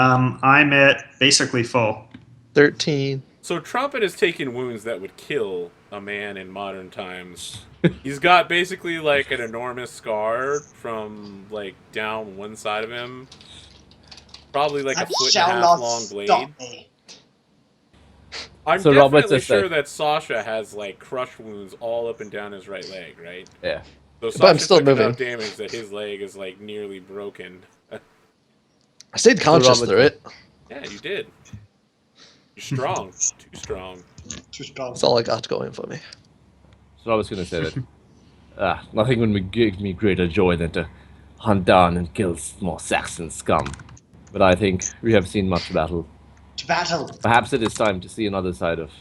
I'm at basically full. 13. So Trumpet has taken wounds that would kill a man in modern times. He's got basically like an enormous scar from like down one side of him. Probably like a That foot and a shall half not long stop blade. me. I'm So Robert's definitely just sure like- that Sasha has like crush wounds all up and down his right leg, right? Yeah. So But I'm Sasha still took moving. enough damage that his leg is like nearly broken. I stayed conscious Robert- through it. Yeah, you did. You're strong. Too strong. Too strong. That's all I got going for me. So I was going to say that nothing would give me greater joy than to hunt down and kill more Saxon scum. But I think we have seen much battle. To battle. Perhaps it is time to see another side of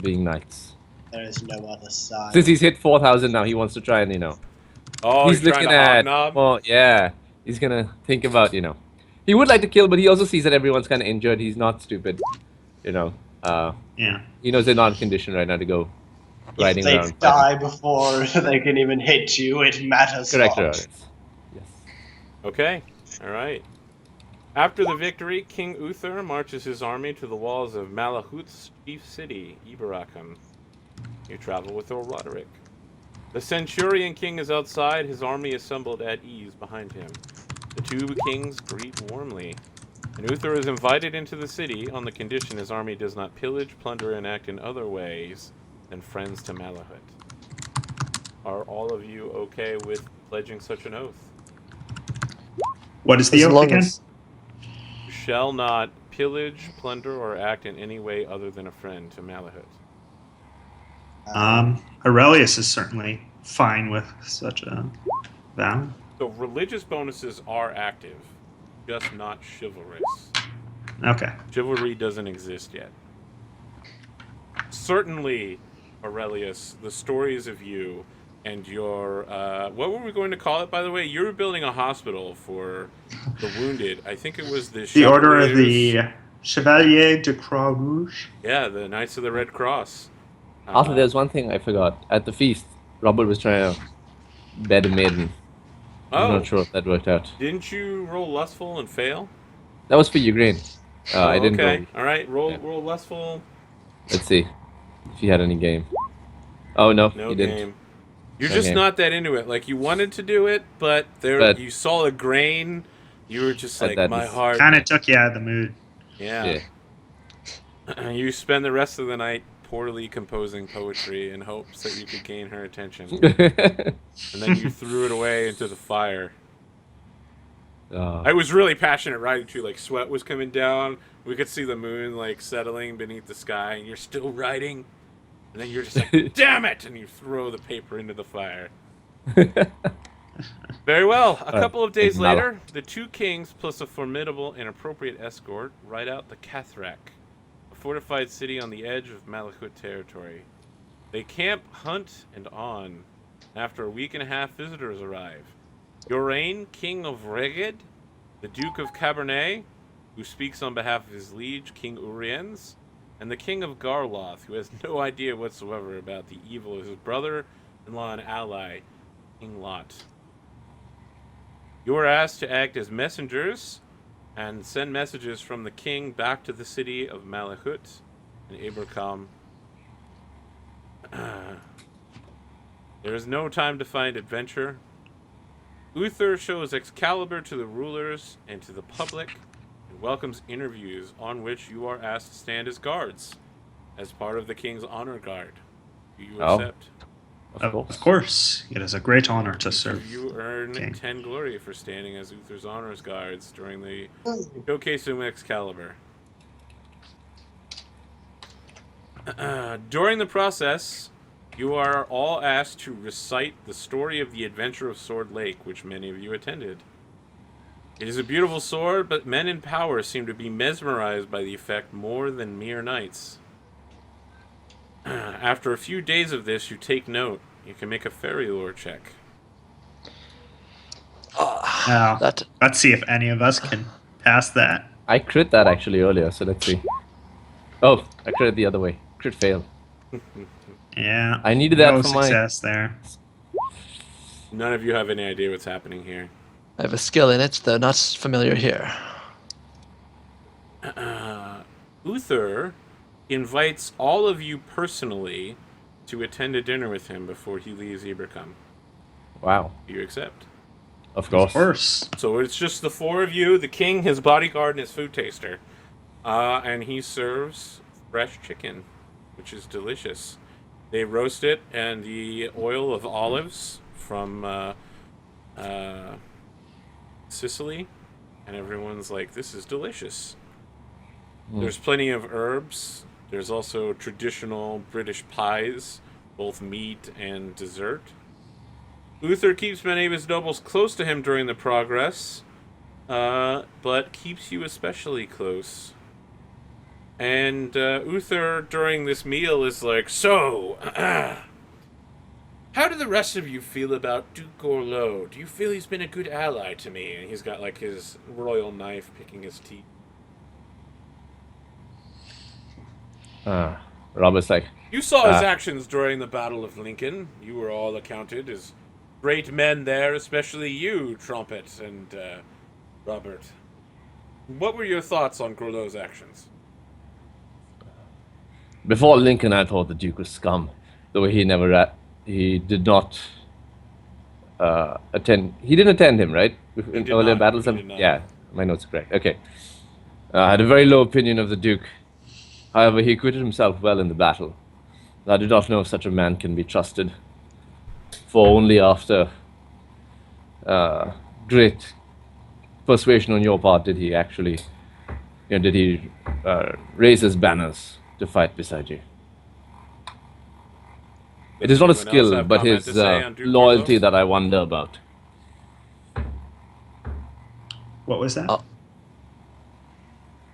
being knights. There is no other side. Since he's hit 4,000 now, he wants to try and, Oh, he's you're trying looking to at... hobnob? Well, yeah. He's going to think about, He would like to kill, but he also sees that everyone's kind of injured. He's not stupid, Yeah. He knows they're not in condition right now to go If riding they around. die before they can even hit you, it matters Correct, not. Roberts. Yes. Okay, alright. After the victory, King Uther marches his army to the walls of Malahut's chief city, Ibaracum. You travel with Roderick. The Centurion King is outside, his army assembled at ease behind him. The two kings greet warmly, and Uther is invited into the city on the condition his army does not pillage, plunder, and act in other ways than friends to Malahut. Are all of you okay with pledging such an oath? What is the As oath long again? as You shall not pillage, plunder, or act in any way other than a friend to Malahut. Aurelius is certainly fine with such a vow. So religious bonuses are active, just not chivalrous. Okay. Chivalry doesn't exist yet. Certainly, Aurelius, the stories of you and your... what were we going to call it, by the way? You were building a hospital for the wounded. I think it was The Order of Chevaliers- the Chevalier de Croix Rouge. Yeah, the Knights of the Red Cross. Also, there's one thing I forgot. At the feast, Robert was trying to bed a maiden. I'm Oh, not sure if that worked out. didn't you roll lustful and fail? That was for Ukraine. I didn't okay. roll. All right, roll Yeah. roll lustful. Let's see if he had any game. Oh, no, No he didn't. game. You're No just game. not that into it. Like you wanted to do it, but you saw a grain. You were just But like, that my is- heart. Kind of took you out of the mood. Yeah. You spend the rest of the night poorly composing poetry in hopes that you could gain her attention, and then you threw it away into the fire. I was really passionate writing too. Like sweat was coming down. We could see the moon like settling beneath the sky, and you're still writing. And then you're just like, damn it! And you throw the paper into the fire. Very well. A couple of days Mala. later, the two kings, plus a formidable and appropriate escort, ride out the Cathrak, a fortified city on the edge of Malahut territory. They camp, hunt, and on. After a week and a half, visitors arrive. Yorain, king of Reged, the Duke of Cabernet, who speaks on behalf of his liege, King Uriens, and the king of Garloth, who has no idea whatsoever about the evil of his brother-in-law and ally, King Lot. You are asked to act as messengers and send messages from the king back to the city of Malahut and Abraham. There is no time to find adventure. Uther shows Excalibur to the rulers and to the public and welcomes interviews on which you are asked to stand as guards as part of the king's honor guard. Do you Oh. accept? Of course. It is a great honor to serve. You earn King. 10 glory for standing as Uther's honors guards during the showcase of Excalibur. During the process, you are all asked to recite the story of the adventure of Sword Lake, which many of you attended. It is a beautiful sword, but men in power seem to be mesmerized by the effect more than mere knights. After a few days of this, you take note. You can make a fairy lore check. Now, that let's see if any of us can pass that. I crit that actually earlier, so let's see. Oh, I crit the other way. Crit fail. Yeah. I needed that no for my... success there. None of you have any idea what's happening here. I have a skill in it, though not familiar here. Uther invites all of you personally to attend a dinner with him before he leaves Ibercum. Wow. Do you accept? Of Of course. course. So it's just the four of you, the king, his bodyguard, and his food taster. And he serves fresh chicken, which is delicious. They roast it in the oil of olives from Sicily, and everyone's like, this is delicious. There's plenty of herbs. There's also traditional British pies, both meat and dessert. Uther keeps many of his nobles close to him during the progress, but keeps you especially close. And Uther, during this meal, is like, so, how do the rest of you feel about Duke Gorlo? Do you feel he's been a good ally to me? And he's got, like, his royal knife picking his teeth. Robert's like, You saw his actions during the Battle of Lincoln. You were all accounted as great men there, especially you, Trumpet and Robert. What were your thoughts on Gorlo's actions? before Lincoln, I thought the Duke was scum. Though he did not attend. He didn't attend him, right? In did earlier not. battles? He did not. Yeah, my notes are correct. Okay. I had a very low opinion of the Duke. However, he acquitted himself well in the battle. I do not know if such a man can be trusted. For only after great persuasion on your part did he actually, raise his banners to fight beside you. It is not a Anyone else skill, have but comment his to say on Duke loyalty Gorlo? that I wonder about. What was that? Oh.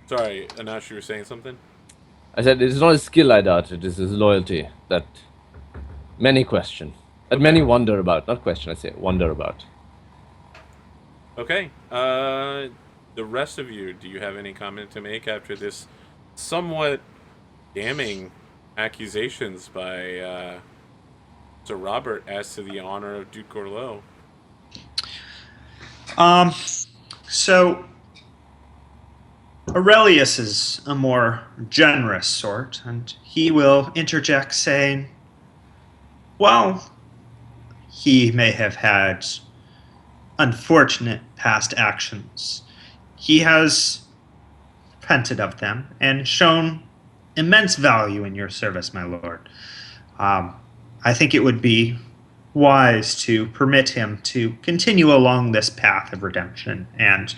Sorry, Anash, you were saying something? I said it is not his skill I doubt, it is his loyalty that many question. That many wonder about. Not question, I say wonder about. Okay. The rest of you, do you have any comment to make after this somewhat damning accusations by Sir Robert as to the honor of Duke Gorlo? So Aurelius is a more generous sort, and he will interject saying, well, he may have had unfortunate past actions. He has repented of them and shown immense value in your service, my lord. I think it would be wise to permit him to continue along this path of redemption and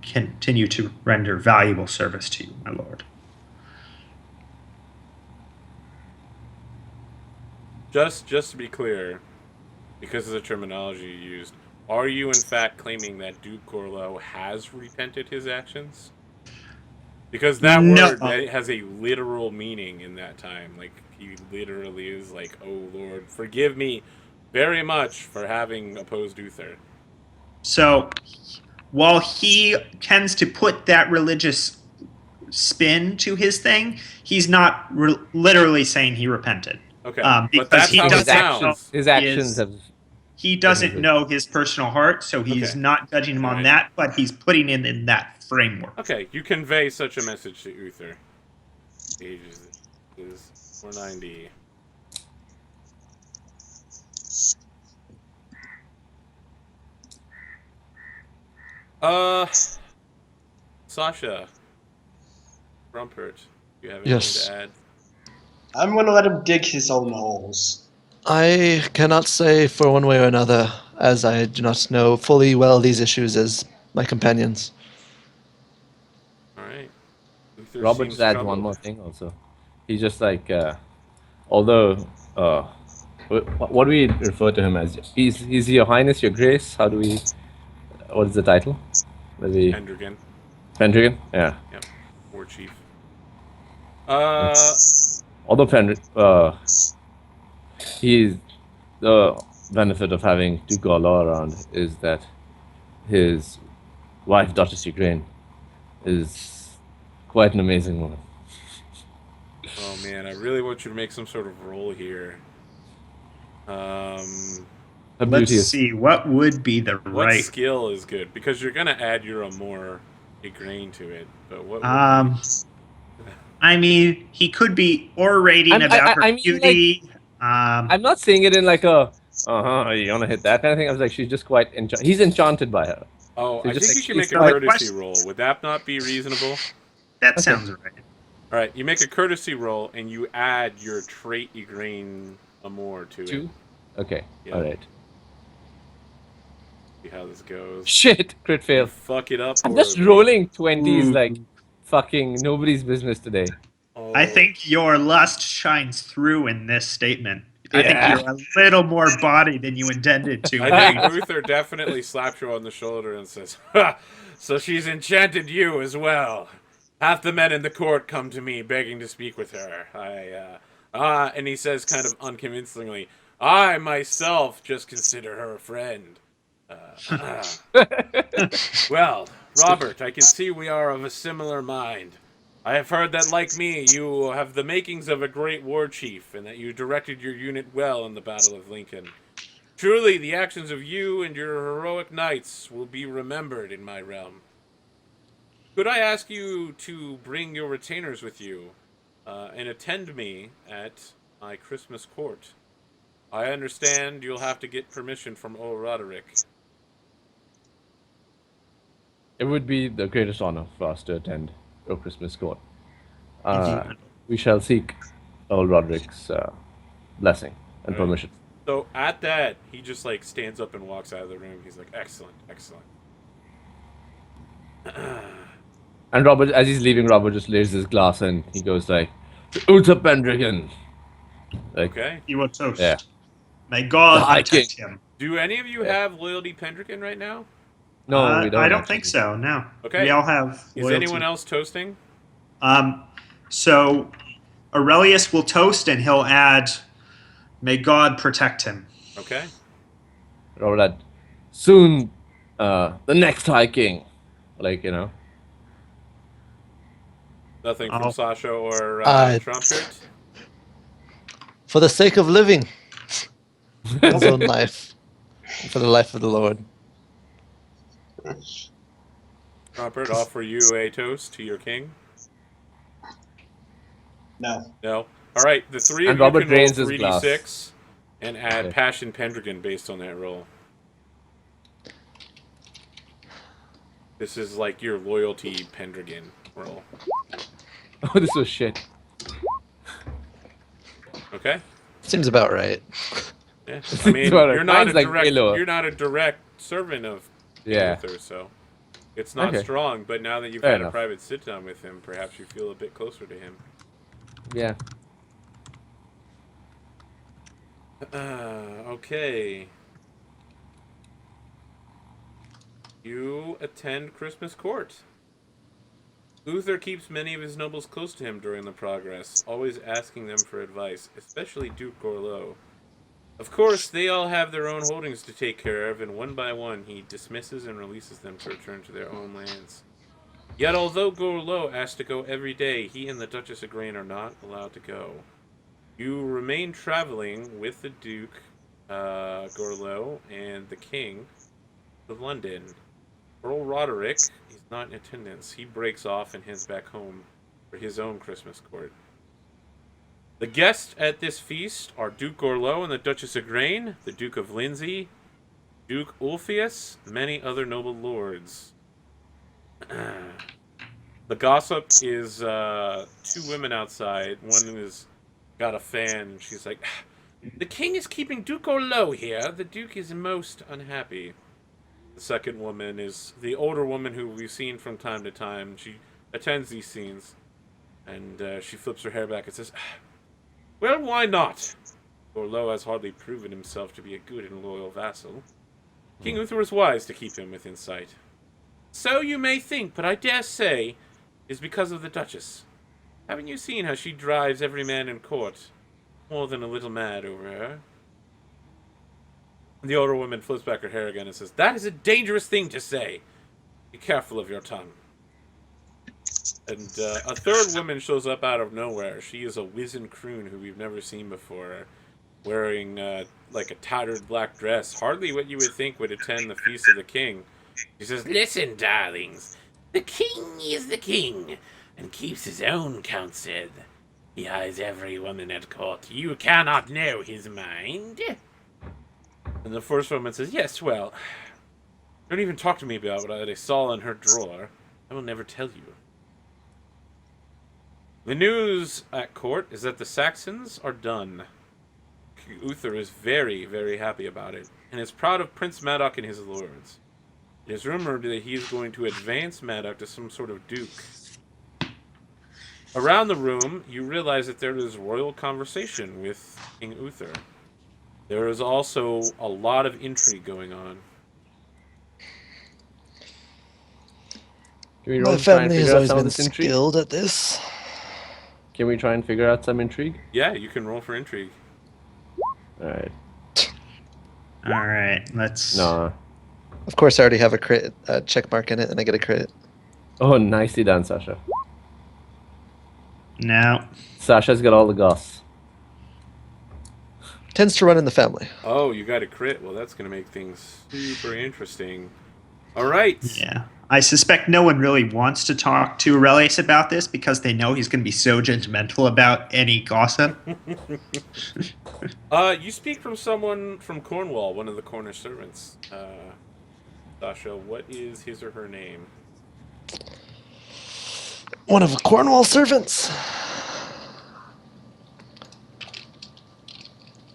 continue to render valuable service to you, my lord. Just to be clear, because of the terminology you used, are you in fact claiming that Duke Gorlo has repented his actions? Because that No. word that has a literal meaning in that time. Like, he literally is like, oh Lord, forgive me very much for having opposed Uther. So while he tends to put that religious spin to his thing, he's not literally saying he repented. Okay, but Because that's he how it doesn't sounds. know His actions his- have. He doesn't know his personal heart, so he's Okay. not judging him on Alright. that, but he's putting it in that framework. Okay, you convey such a message to Uther. Ages is 490. Sasha, Rumpert, do you have anything Yes. to add? I'm gonna let him dig his own holes. I cannot say for one way or another, as I do not know fully well these issues as my companions. All right. Uther Robert seems just adds troubled. one more thing also. He's just like, although, what do we refer to him as? He's Your Highness, Your Grace? How do we, what is the title? Pendragon. Pendragon? Yeah. Yep. War chief. Although he's, the benefit of having Duke Gorlo around is that his wife, Duchess Ukraine, is quite an amazing woman. Oh man, I really want you to make some sort of roll here. Her Let's beauty is see, what would be the What right... skill is good? Because you're gonna add your amour Igraine to it, but what? I mean, he could be orating about her I mean, like, beauty. I'm not saying it in like a, you wanna hit that kind of thing. I was like, she's just quite he's enchanted by her. Oh, So I just think like you can she's make a So the quite courtesy question- roll. Would that not be reasonable? that Okay. sounds right. All right, you make a courtesy roll and you add your trait Igraine Amour to it. 2. Okay, Yeah. all right. See how this goes. Shit, crit You fail. fuck it up. I'm just horribly. rolling 20s like fucking nobody's business today. Oh, I think your lust shines through in this statement. I think Yeah. you're a little more body than you intended to. I think Uther definitely slaps you on the shoulder and says, "Ha! So she's enchanted you as well. Half the men in the court come to me begging to speak with her. And he says kind of unconvincingly, I myself just consider her a friend. Well, Robert, I can see we are of a similar mind. I have heard that, like me, you have the makings of a great war chief, and that you directed your unit well in the Battle of Lincoln. Truly, the actions of you and your heroic knights will be remembered in my realm. Could I ask you to bring your retainers with you and attend me at my Christmas court? I understand you'll have to get permission from old Roderick. It would be the greatest honor for us to attend your Christmas court. Indeed. We shall seek old Roderick's blessing and All right. permission. So at that, he just like stands up and walks out of the room. He's like, excellent, excellent. And Robert, as he's leaving, Robert just lays his glass and he goes like, Uther Pendragon. Like, Okay. He will toast. Yeah. May God The High protect King. him. Do any of you Yeah. have loyalty Pendragon right now? no, we don't. I don't actually. think so. No. Okay. We all have. Is loyalty. anyone else toasting? So Aurelius will toast, and he'll add, "May God protect him." Okay. Robert had, soon, the next High King. Like, you know. Nothing from Oh. Sasha or I- Trumpet? For the sake of living his own life, for the life of the Lord. Trumpet, offer you a toast to your king? No. No. All right, the three of And you Robert can roll drains his 3d6 and add Okay. Passion Pendragon based on that roll. This is like your loyalty Pendragon roll. Oh, this was shit. Okay? Seems about right. Yeah. I mean, Well, you're not a mine's, like, way direct lower. you're not a direct servant of Yeah. Uther, so it's not Okay. strong, but now that you've Fair had a enough. private sit down with him, perhaps you feel a bit closer to him. Yeah. Okay. You attend Christmas court. Uther keeps many of his nobles close to him during the progress, always asking them for advice, especially Duke Gorlo. Of course, they all have their own holdings to take care of, and one by one he dismisses and releases them to return to their own lands. Yet although Gorlo asks to go every day, he and the Duchess of Grain are not allowed to go. You remain traveling with the Duke, Gorlo, and the King of London. Earl Roderick, he's not in attendance. He breaks off and heads back home for his own Christmas court. The guests at this feast are Duke Gorlo and the Duchess of Grain, the Duke of Lindsey, Duke Ulfius, many other noble lords. The gossip is two women outside. One has got a fan, and she's like, "The king is keeping Duke Gorlo here. The Duke is most unhappy." The second woman is the older woman who we've seen from time to time. She attends these scenes, and she flips her hair back and says, "Well, why not? Gorlo has hardly proven himself to be a good and loyal vassal. King Uther was wise to keep him within sight. So you may think, but I dare say is because of the Duchess. Haven't you seen how she drives every man in court more than a little mad over her?" The older woman flips back her hair again and says, "That is a dangerous thing to say. Be careful of your tongue." And a third woman shows up out of nowhere. She is a wizened croon who we've never seen before, wearing like a tattered black dress, hardly what you would think would attend the feast of the king. She says, "Listen, darlings, The king is the king, and keeps his own counsel. He eyes every woman at court. You cannot know his mind. And the first woman says, yes, well, don't even talk to me about what I saw in her drawer. I will never tell you. The news at court is that the Saxons are done. Uther is very, very happy about it, and is proud of Prince Madoc and his lords. It is rumored that he is going to advance Madoc to some sort of duke. Around the room, you realize that there is royal conversation with King Uther. There is also a lot of intrigue going on. Can we roll My to try and family has figure out always some of been this intrigue? skilled at this. Can we try and figure out some intrigue? Yeah, you can roll for intrigue. Alright. All right, let's. No. Of course, I already have a crit check mark in it, and I get a crit. Oh, nicely done, Sasha. No. Sasha's got all the goss. Tends to run in the family. Oh, you got a crit. Well, that's going to make things super interesting. All right. Yeah. I suspect no one really wants to talk to Aurelius about this because they know he's going to be so judgmental about any gossip. You speak from someone from Cornwall, one of the Cornish servants. Sasha, what is his or her name? One of Cornwall servants.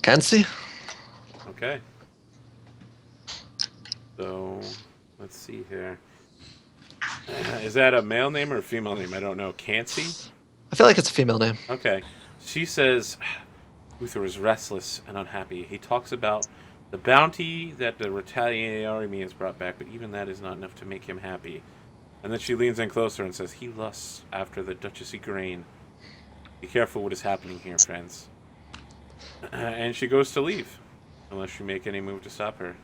Cancy? Okay. So, let's see here. Is that a male name or a female name? I don't know. Cancy? I feel like it's a female name. Okay. She says, Uther is restless and unhappy. He talks about the bounty that the Retaliating army has brought back, but even that is not enough to make him happy. And then she leans in closer and says, he lusts after the Duchess Igraine. Be careful what is happening here, friends. And she goes to leave, unless you make any move to stop her.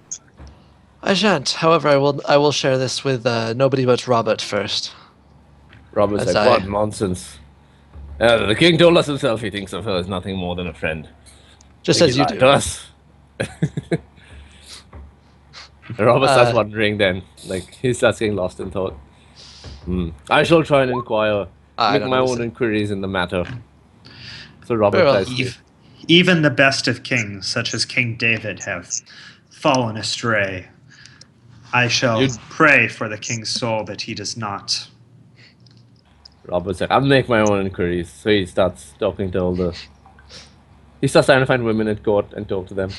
I shan't. However, I will share this with nobody but Robert first. Robert's As like, I- what nonsense. The king told us himself he thinks of her as nothing more than a friend. Just Think as he you lied do. to us. Robert starts wondering then. Like, he starts getting lost in thought. I shall try and inquire. I Make don't my know, own listen. inquiries in the matter. So Robert Very well. tries to... Even the best of kings, such as King David, have fallen astray. I shall You'd- pray for the king's soul that he does not. Robert's like, I'll make my own inquiries. So he starts talking to all the... He starts trying to find women at court and talk to them.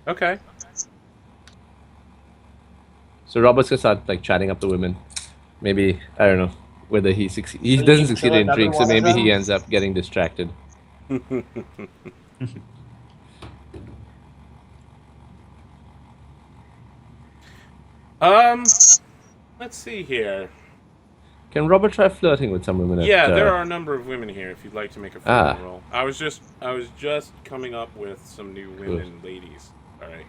Okay. So Robert's gonna start like chatting up the women. Maybe, I don't know, whether he succeeds. He doesn't succeed in intrigue, so maybe he ends up getting distracted. Let's see here. Can Robert try flirting with some women? Yeah, at, there are a number of women here. If you'd like to make a flirting Ah. roll, I was just coming up with some new women, ladies. All right,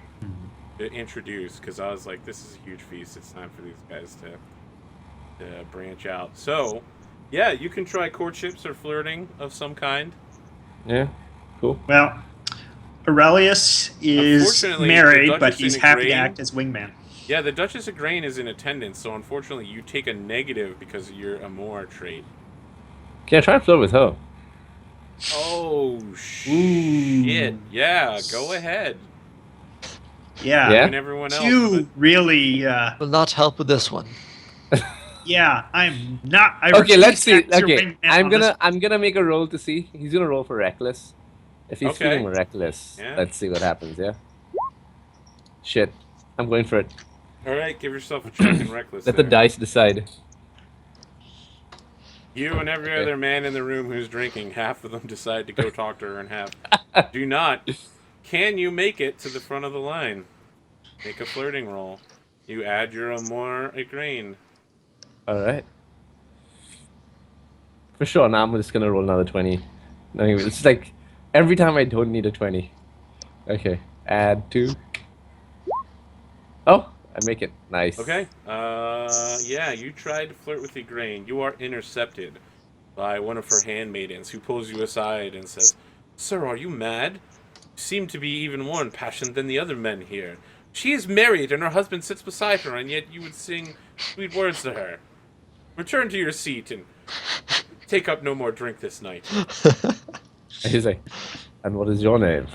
to introduce because I was like, this is a huge feast. It's time for these guys to branch out. So, yeah, you can try courtships or flirting of some kind. Yeah, cool. Well, Aurelius is Unfortunately, married, the but Duchess he's in happy to Igraine- act as wingman. Yeah, the Duchess of Grain is in attendance, so unfortunately, you take a negative because of your Amour trait. Can I try and flirt with her? Oh shit! Yeah, go ahead. Yeah. Yeah? And everyone else. You really, Will not help with this one. yeah, I'm not. I Okay, let's refuse to see. act as your Okay, wingman on I'm gonna make a roll to see. He's gonna roll for reckless. If he's Okay. feeling reckless, Yeah. let's see what happens. Yeah. Shit, I'm going for it. All right, give yourself a check in reckless. Let the there. dice decide. You and every Okay. other man in the room who's drinking, half of them decide to go talk to her, and half do not. Can you make it to the front of the line? Make a flirting roll. You add your Amour a grain. All right. For sure. Now I'm just gonna roll another 20. No, it's like every time I don't need a 20. Okay. Add 2. Oh, I make it. Nice. Okay. Yeah, you tried to flirt with the grain. You are intercepted by one of her handmaidens who pulls you aside and says, "Sir, are you mad? You seem to be even more impassioned than the other men here. She is married, and her husband sits beside her, and yet you would sing sweet words to her. Return to your seat and take up no more drink this night. And he's like, and what is your name?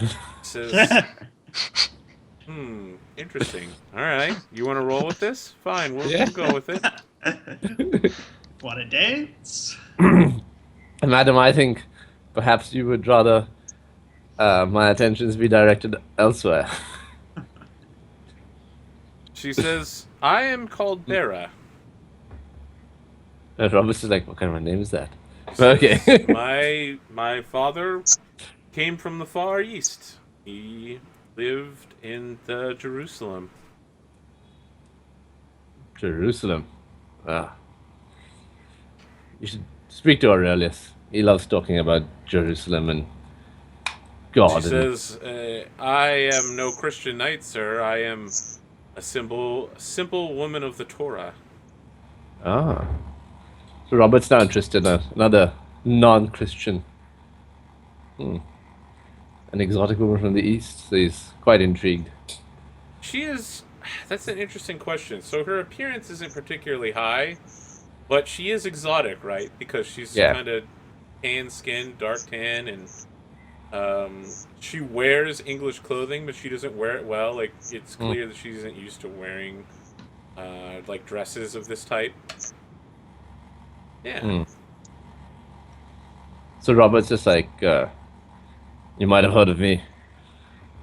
Says, interesting. All right, you want to roll with this? Fine, we'll go with it. Want to dance? Madam, I think perhaps you would rather my attentions be directed elsewhere. She says, I am called Bera. And Robert's is like, what kind of a name is that? Okay. My father came from the Far East. He lived in Jerusalem. Jerusalem. Ah. You should speak to Aurelius. He loves talking about Jerusalem and God. She says, I am no Christian knight, sir. I am a simple woman of the Torah. Ah. So Robert's now interested in another non-Christian. An exotic woman from the East. So he's quite intrigued. She is... That's an interesting question. So her appearance isn't particularly high, but she is exotic, right? Because she's kind of tan skin, dark tan, and she wears English clothing, but she doesn't wear it well. Like, it's clear that she isn't used to wearing like dresses of this type. Yeah. So Robert's just like, you might have heard of me.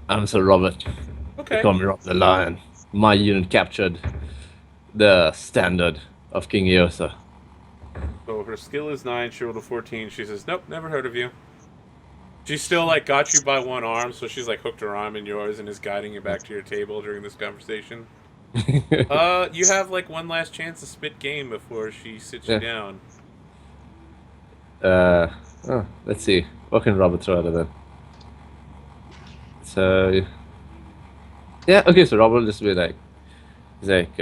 I'm Sir Robert. Okay. They call me Robert the Lion. My unit captured the standard of King Eosa. So her skill is 9, she rolled a 14. She says, nope, never heard of you. She still, like, got you by one arm, so she's, like, hooked her arm in yours and is guiding you back to your table during this conversation. You have, like, one last chance to spit game before she sits you down. Let's see. What can Robert throw out of that? So... Yeah, okay, so Robert will just be like... He's like,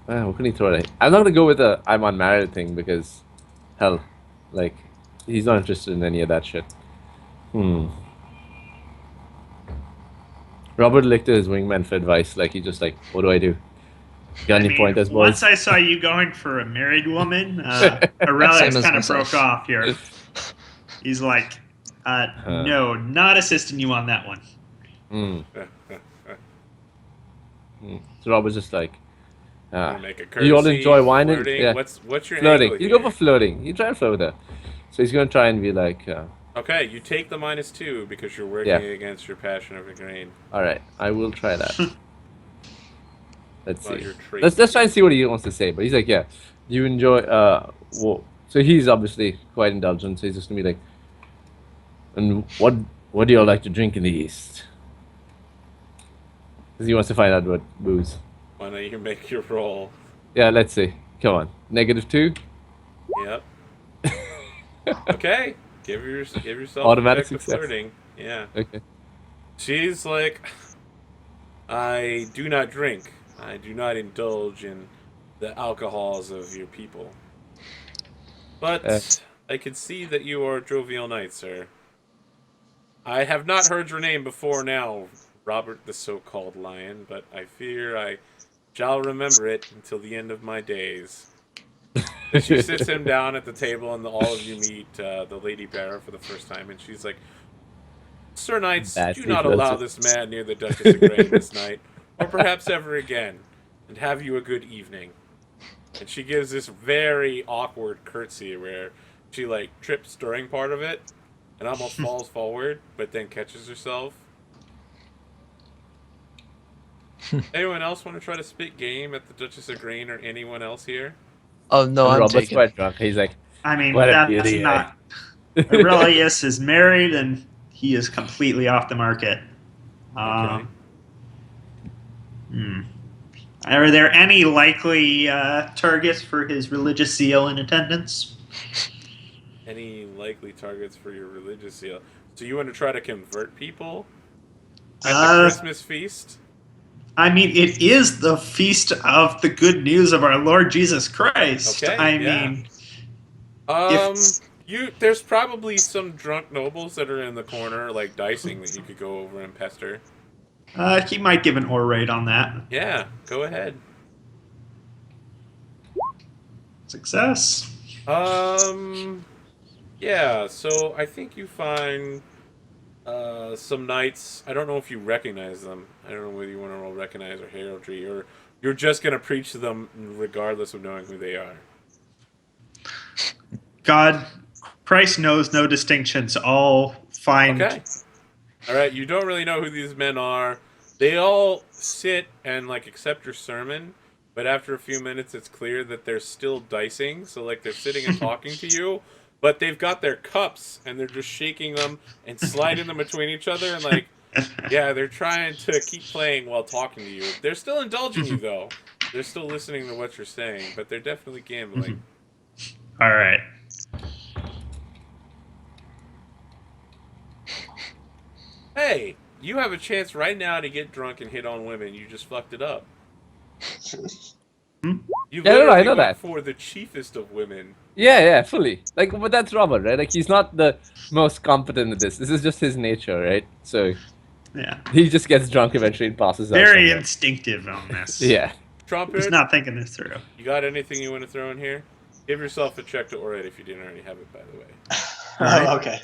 what can he throw at? I'm not gonna go with the I'm unmarried thing because... Hell, like, he's not interested in any of that shit. Robert looked at his wingman for advice, like, he just like, what do I do? Got any pointers, boys? Once I saw you going for a married woman, Aurelius kind of broke off here. He's like, no, not assisting you on that one. So Robert's just like, make a courtesy, you all enjoy wine? Yeah. What's your flirting? angle You here? go for flirting. You try and flirt with her. So he's gonna try and be like, okay, you take the -2 because you're working against your passion of the grain. all right, I will try that. Let's Well, see. your trait Let's try and see what he wants to say. But he's like, yeah, you enjoy. So he's obviously quite indulgent. So he's just gonna be like, and what do y'all like to drink in the East? Because he wants to find out what booze. Why don't you make your roll? Yeah, let's see. Come on, -2. Yep. Okay. Give yourself Automatic a check to success. flirting. Yeah. Okay. She's like, I do not drink. I do not indulge in the alcohols of your people. But I can see that you are a jovial knight, sir. I have not heard your name before now, Robert the so-called Lion, but I fear I shall remember it until the end of my days. And she sits him down at the table, and all of you meet the Lady Bearer for the first time, and she's like, Sir Knights, do not allow this man near the Duchess of Grain this night, or perhaps ever again, and have you a good evening. And she gives this very awkward curtsy where she, like, trips during part of it, and almost falls forward, but then catches herself. Anyone else want to try to spit game at the Duchess of Grain, or anyone else here? Oh no, I'm Robert's taking. quite drunk. He's like, I mean, what a that's beauty, not. Aurelius is married, and he is completely off the market. Okay. Are there any likely targets for his religious zeal in attendance? Any likely targets for your religious zeal? So you want to try to convert people at the Christmas feast? I mean, it is the feast of the good news of our Lord Jesus Christ. Okay, I yeah. mean, There's probably some drunk nobles that are in the corner, like dicing, that you could go over and pester. He might give an ore raid on that. Yeah, go ahead. Success. Yeah. So I think you find some knights. I don't know if you recognize them. I don't know whether you want to roll recognize or heraldry, or you're just gonna preach to them regardless of knowing who they are. God, Christ knows no distinctions. All find. Okay. All right. You don't really know who these men are. They all sit and like accept your sermon, but after a few minutes, it's clear that they're still dicing. So like they're sitting and talking to you, but they've got their cups and they're just shaking them and sliding them between each other and like, yeah, they're trying to keep playing while talking to you. They're still indulging you though. They're still listening to what you're saying, but they're definitely gambling. All right. Hey, you have a chance right now to get drunk and hit on women. You just fucked it up. You Yeah, literally I know went that. for the chiefest of women. Yeah, fully. Like, but that's Robert, right? Like, he's not the most competent at this. This is just his nature, right? So Yeah. he just gets drunk eventually and passes out. Very somewhere. instinctive on this. Yeah. He's Trumpet, not thinking this through. you got anything you want to throw in here? Give yourself a check to Orate if you didn't already have it, by the way. Alright. Oh, okay.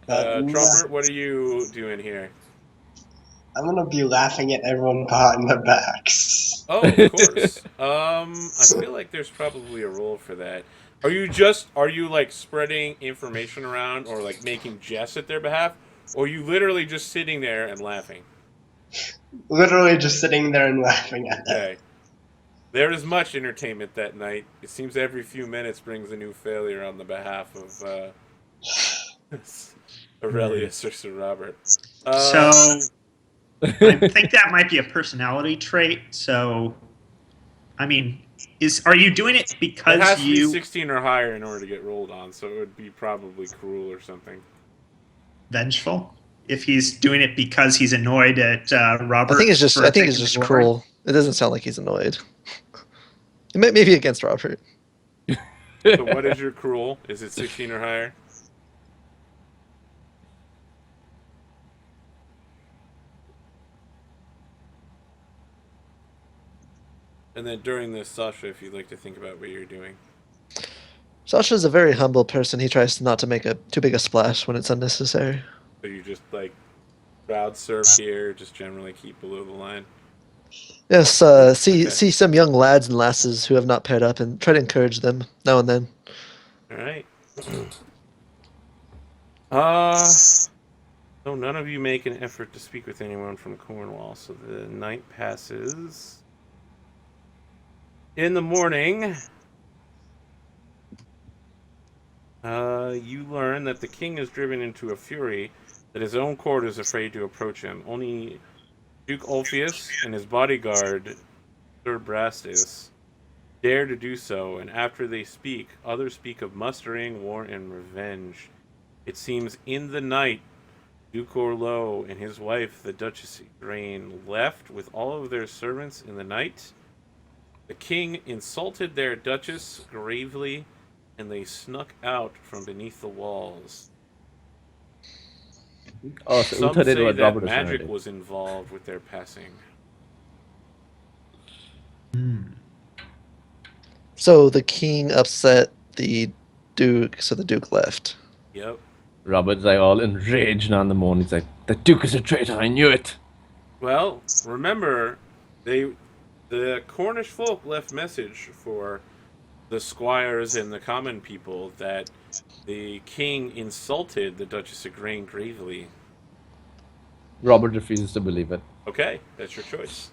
Trumpet, what are you doing here? I'm gonna be laughing at everyone behind their backs. Oh, of course. I feel like there's probably a role for that. Are you like spreading information around or like making jests at their behalf? Or are you literally just sitting there and laughing? Literally just sitting there and laughing at them. Okay. There is much entertainment that night. It seems every few minutes brings a new failure on the behalf of Aurelius or Sir Robert. So I think that might be a personality trait. So, I mean, are you doing it it because has to be you 16 or higher in order to get rolled on, so it would be probably cruel or something. vengeful? If he's doing it because he's annoyed at Robert, I think it's just for taking the glory? cruel. It doesn't sound like he's annoyed. Maybe against Robert. So what is your cruel? Is it 16 or higher? And then during this, Sasha, if you'd like to think about what you're doing. Sasha's a very humble person. He tries not to make too big a splash when it's unnecessary. So you just like crowd surf here, just generally keep below the line. Yes, see Okay. see some young lads and lasses who have not paired up and try to encourage them now and then. All right. So none of you make an effort to speak with anyone from Cornwall. So the night passes. In the morning, you learn that the king is driven into a fury that his own court is afraid to approach him. Only Duke Ulfius and his bodyguard, Sir Brastus, dare to do so, and after they speak, others speak of mustering, war, and revenge. It seems in the night, Duke Orleaux and his wife, the Duchess Igraine, left with all of their servants in the night. The king insulted their duchess gravely, and they snuck out from beneath the walls. Oh, so Some Uther did say what that Robert was magic doing. was involved with their passing. So the king upset the duke, so the duke left. Yep. Robert's like all enraged now in the morning. He's like, the Duke is a traitor, I knew it. Well, remember, the Cornish folk left message for the squires and the common people that the king insulted the Duchess Igraine gravely. Robert refuses to believe it. Okay, that's your choice.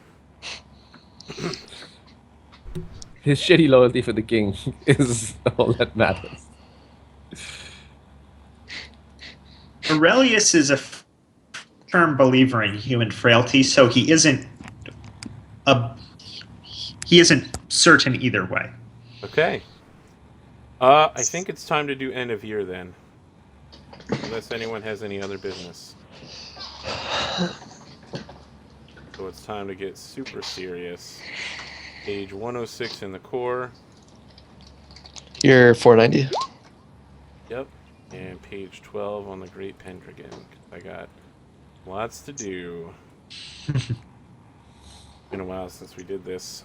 His shitty loyalty for the king is all that matters. Aurelius is a firm believer in human frailty, so he isn't certain either way. Okay. I think it's time to do end of year then. Unless anyone has any other business. So it's time to get super serious. Page 106 in the core. You're 490. Yep. And page 12 on the Great Pendragon. 'Cause I got lots to do. Been a while since we did this.